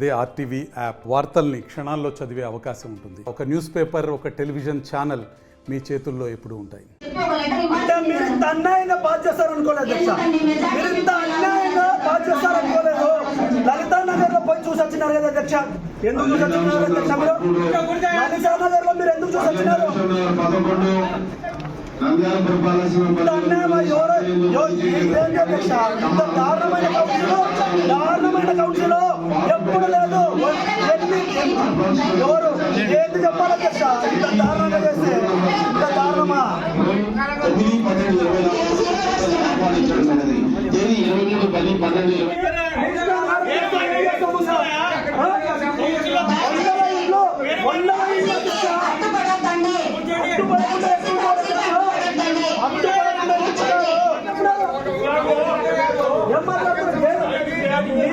అదే RTV app వార్తల్ని క్షణాల్లో చదివే అవకాశం ఉంటుంది. ఒక న్యూస్ పేపర్, ఒక టెలివిజన్ ఛానల్ మీ చేతుల్లో ఎప్పుడూ ఉంటాయి. అంటే మీరు ఇంత అన్యాయంగా బాధ చేస్తారనుకోలేదు అధ్యక్ష. మీరు ఇంత అన్యాయంగా బాధ చేస్తారనుకోలేదు. లలితా నగర్ లో పోయి చూసి వచ్చినారు కదా అధ్యక్ష. ఎందుకు చూసి వచ్చినారు అధ్యక్ష? మీరు లలితా నగర్ లో మీరు ఎందుకు చూసి వచ్చినారు? దారుణమైన కౌన్సిల్ ఎప్పుడు లేదు. ఎవరు ఏంటి చెప్పాలి అధ్యక్ష? ఇంత దారుణంగా చేస్తే ఇంత దారుణమా?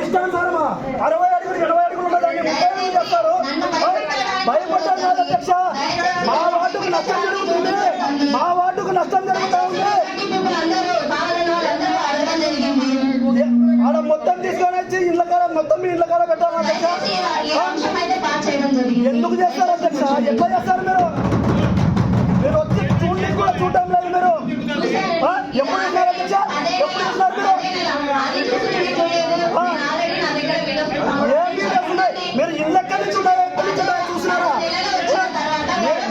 ఇష్టానుసారమా 60 అడుగులు 70 అడుగులు ఉన్నదాన్ని 30 అడుగులు చేస్తారు. భయపడ్డారు కాదు అధ్యక్ష. మా వార్డుకు నష్టం జరుగుతుంది. మా వార్డుకు నష్టం జరుగుతూ ఉంది. ఆడ మొత్తం తీసుకొని వచ్చి ఇళ్ళ కాడ మొత్తం మీ ఇళ్ళ కాడ పెట్టాలి అధ్యక్ష. ఎందుకు చేస్తారు అధ్యక్ష? ఎట్లా చేస్తారు మీరు? మీరు వచ్చి చూడడానికి కూడా చూడటం లేదు. మీరు ఎప్పుడు చూసినారు అధ్యక్ష? ఎప్పుడు చూసినారు మీరు? మీరు ఇళ్ళక్కడి నుంచి చూసినారా?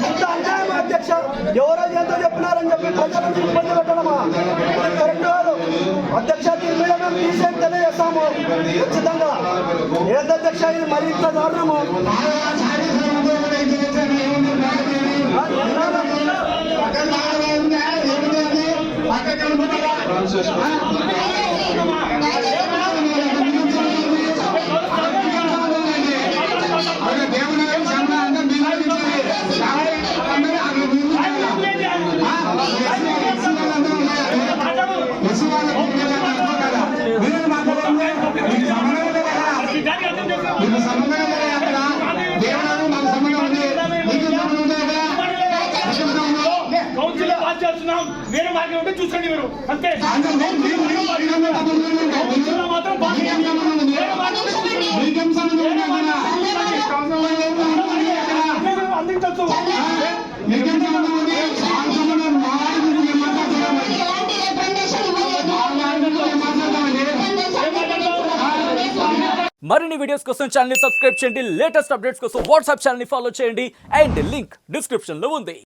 ఇంత అన్యాయం అధ్యక్ష. ఎవరో ఎంతో చెప్పినారని చెప్పి ప్రజలను ఇబ్బంది పెట్టడమా? కరెక్ట్ కాదు అధ్యక్ష. దీని మీద మేము తీసేసి తెలియజేస్తాము ఖచ్చితంగా. ఏంటి అధ్యక్ష ఇది మరి ఇంత దారుణము? వేరే మార్గం ఉంటే చూసుకోండి. మీరు అంతే మాత్రం అందించచ్చు. మరిన్ని వీడియోస్ కోసం ఛానల్ ని సబ్స్క్రైబ్ చేయండి. లేటెస్ట్ అప్డేట్స్ కోసం వాట్సాప్ ఛానల్ ని ఫాలో చేయండి. అండ్ లింక్ డిస్క్రిప్షన్ లో ఉంది.